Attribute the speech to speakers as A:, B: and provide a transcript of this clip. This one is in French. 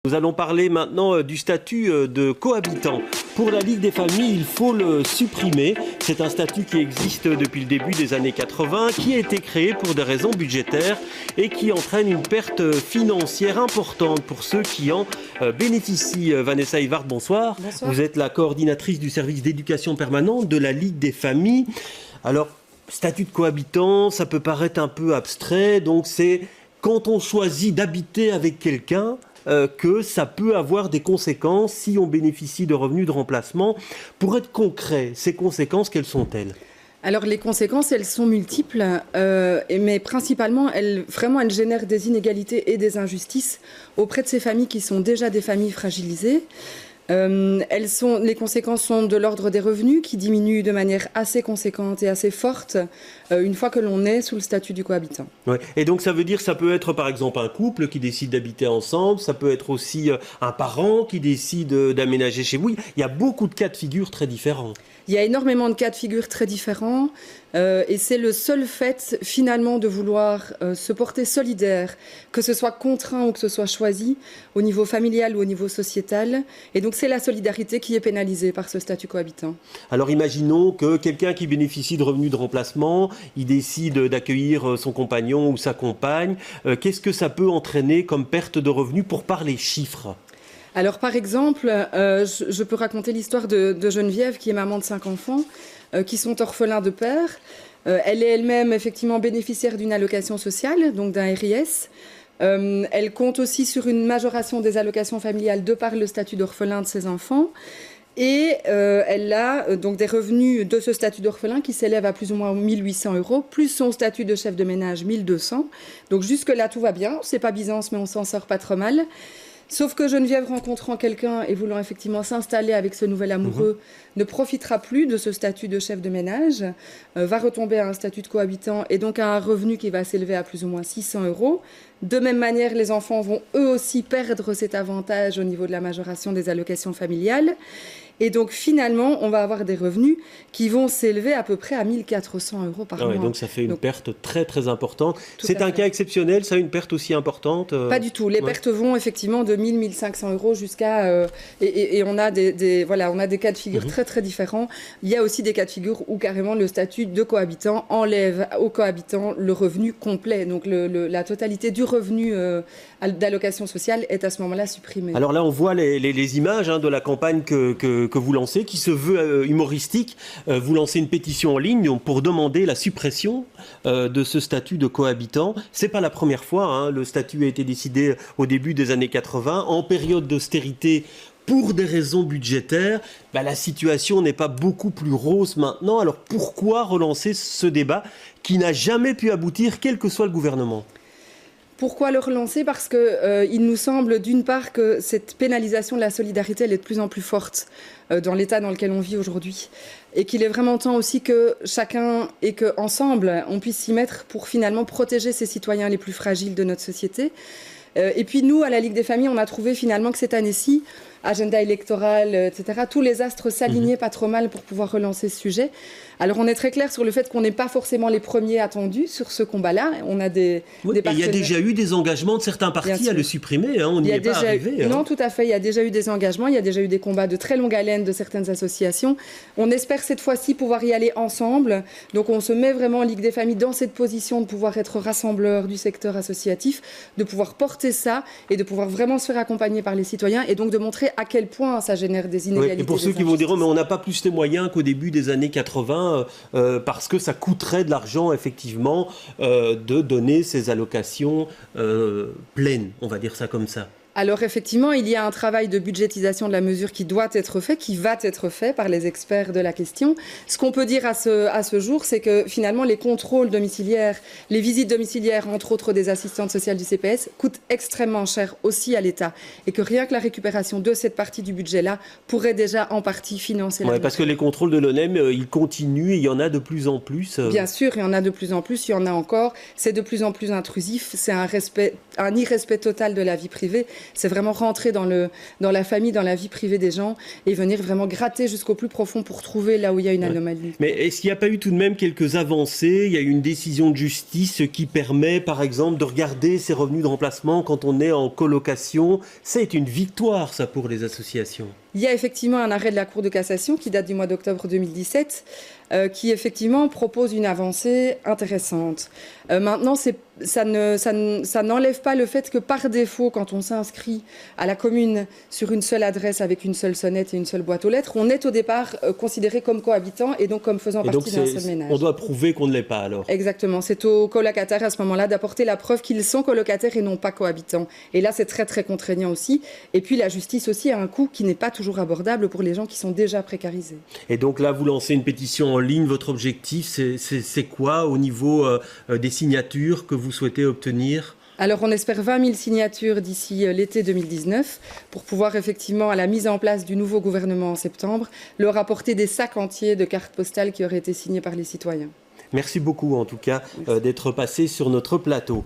A: Nous allons parler maintenant du statut de cohabitant. Pour la Ligue des familles, il faut le supprimer. C'est un statut qui existe depuis le début des années 80, qui a été créé pour des raisons budgétaires et qui entraîne une perte financière importante pour ceux qui en bénéficient. Vanessa Ivard, bonsoir.
B: Bonsoir.
A: Vous êtes la coordinatrice du service d'éducation permanente de la Ligue des familles. Alors, statut de cohabitant, ça peut paraître un peu abstrait, donc c'est quand on choisit d'habiter avec quelqu'un que ça peut avoir des conséquences si on bénéficie de revenus de remplacement. Pour être concret, ces conséquences, quelles sont-elles ?
B: Alors les conséquences, elles sont multiples, mais principalement, elles génèrent des inégalités et des injustices auprès de ces familles qui sont déjà des familles fragilisées. Les conséquences sont de l'ordre des revenus qui diminuent de manière assez conséquente et assez forte une fois que l'on est sous le statut du cohabitant.
A: Ouais. Et donc ça veut dire que ça peut être par exemple un couple qui décide d'habiter ensemble, ça peut être aussi un parent qui décide d'aménager chez vous. Il y a beaucoup de cas de figure très différents.
B: Il y a énormément de cas de figure très différents et c'est le seul fait finalement de vouloir se porter solidaire, que ce soit contraint ou que ce soit choisi, au niveau familial ou au niveau sociétal. Et donc c'est la solidarité qui est pénalisée par ce statut cohabitant.
A: Alors imaginons que quelqu'un qui bénéficie de revenus de remplacement, il décide d'accueillir son compagnon ou sa compagne. Qu'est-ce que ça peut entraîner comme perte de revenus pour parler chiffres ?
B: Alors par exemple, je peux raconter l'histoire de Geneviève qui est maman de 5 enfants qui sont orphelins de père. Elle est elle-même effectivement bénéficiaire d'une allocation sociale, donc d'un RIS. Elle compte aussi sur une majoration des allocations familiales de par le statut d'orphelin de ses enfants. Et elle a donc des revenus de ce statut d'orphelin qui s'élèvent à plus ou moins 1 800 €, plus son statut de chef de ménage 1 200. Donc jusque-là, tout va bien. C'est pas Byzance, mais on s'en sort pas trop mal. Sauf que Geneviève, rencontrant quelqu'un et voulant effectivement s'installer avec ce nouvel amoureux, ne profitera plus de ce statut de chef de ménage, va retomber à un statut de cohabitant et donc à un revenu qui va s'élever à plus ou moins 600 €. De même manière, les enfants vont eux aussi perdre cet avantage au niveau de la majoration des allocations familiales. Et donc finalement, on va avoir des revenus qui vont s'élever à peu près à 1 400 € par mois.
A: Donc ça fait une perte très très importante. C'est un cas exceptionnel, ça, une perte aussi importante
B: Pas du tout. Les pertes vont effectivement de 1 000, 1 500 € jusqu'à... et on a on a des cas de figure très très différents. Il y a aussi des cas de figure où carrément le statut de cohabitant enlève au cohabitant le revenu complet. Donc la totalité du revenu d'allocation sociale est à ce moment-là supprimée.
A: Alors là, on voit les images de la campagne que vous lancez, qui se veut humoristique. Vous lancez une pétition en ligne pour demander la suppression de ce statut de cohabitant. C'est pas la première fois. Le statut a été décidé au début des années 80, en période d'austérité. Pour des raisons budgétaires, la situation n'est pas beaucoup plus rose maintenant. Alors pourquoi relancer ce débat qui n'a jamais pu aboutir, quel que soit le gouvernement ?
B: Pourquoi le relancer ? Parce qu'il nous semble d'une part que cette pénalisation de la solidarité, elle est de plus en plus forte dans l'état dans lequel on vit aujourd'hui. Et qu'il est vraiment temps aussi que chacun et qu'ensemble, on puisse s'y mettre pour finalement protéger ces citoyens les plus fragiles de notre société. Et puis nous, à la Ligue des familles, on a trouvé finalement que cette année-ci, agenda électoral, etc., tous les astres s'alignaient pas trop mal pour pouvoir relancer ce sujet. Alors on est très clair sur le fait qu'on n'est pas forcément les premiers attendus sur ce combat-là. On a des partenaires.
A: Il y a déjà eu des engagements de certains partis à le supprimer. On n'y est pas arrivé.
B: Non, tout à fait. Il y a déjà eu des engagements. Il y a déjà eu des combats de très longue haleine de certaines associations. On espère cette fois-ci pouvoir y aller ensemble. Donc on se met vraiment en Ligue des familles dans cette position de pouvoir être rassembleur du secteur associatif, de pouvoir porter ça et de pouvoir vraiment se faire accompagner par les citoyens et donc de montrer à quel point ça génère des inégalités.
A: Et pour ceux qui vont dire mais on n'a pas plus les moyens qu'au début des années 80 parce que ça coûterait de l'argent effectivement de donner ces allocations pleines, on va dire ça comme ça.
B: Alors effectivement, il y a un travail de budgétisation de la mesure qui doit être fait, qui va être fait par les experts de la question. Ce qu'on peut dire à ce jour, c'est que finalement les contrôles domiciliaires, les visites domiciliaires, entre autres des assistantes sociales du CPS, coûtent extrêmement cher aussi à l'État. Et que rien que la récupération de cette partie du budget-là pourrait déjà en partie financer la
A: parce que les contrôles de l'ONEM, ils continuent et il y en a de plus en plus.
B: Bien sûr, il y en a de plus en plus, il y en a encore. C'est de plus en plus intrusif, c'est un irrespect total de la vie privée. C'est vraiment rentrer dans la famille, dans la vie privée des gens et venir vraiment gratter jusqu'au plus profond pour trouver là où il y a une anomalie.
A: Mais est-ce qu'il n'y a pas eu tout de même quelques avancées? Il y a eu une décision de justice qui permet, par exemple, de regarder ses revenus de remplacement quand on est en colocation. C'est une victoire, ça, pour les associations.
B: Il y a effectivement un arrêt de la Cour de cassation qui date du mois d'octobre 2017 qui effectivement propose une avancée intéressante. Maintenant, ça n'enlève pas le fait que par défaut, quand on s'inscrit à la commune sur une seule adresse avec une seule sonnette et une seule boîte aux lettres, on est au départ considéré comme cohabitant et donc comme faisant partie d'un seul ménage.
A: On doit prouver qu'on ne l'est pas alors.
B: Exactement. C'est aux colocataires à ce moment-là d'apporter la preuve qu'ils sont colocataires et non pas cohabitants. Et là, c'est très très contraignant aussi. Et puis la justice aussi a un coût qui n'est pas toujours abordable pour les gens qui sont déjà précarisés.
A: Et donc là, vous lancez une pétition en ligne. Votre objectif, c'est quoi au niveau des signatures que vous souhaitez obtenir ?
B: Alors on espère 20 000 signatures d'ici l'été 2019 pour pouvoir effectivement à la mise en place du nouveau gouvernement en septembre leur apporter des sacs entiers de cartes postales qui auraient été signées par les citoyens.
A: Merci beaucoup en tout cas d'être passé sur notre plateau.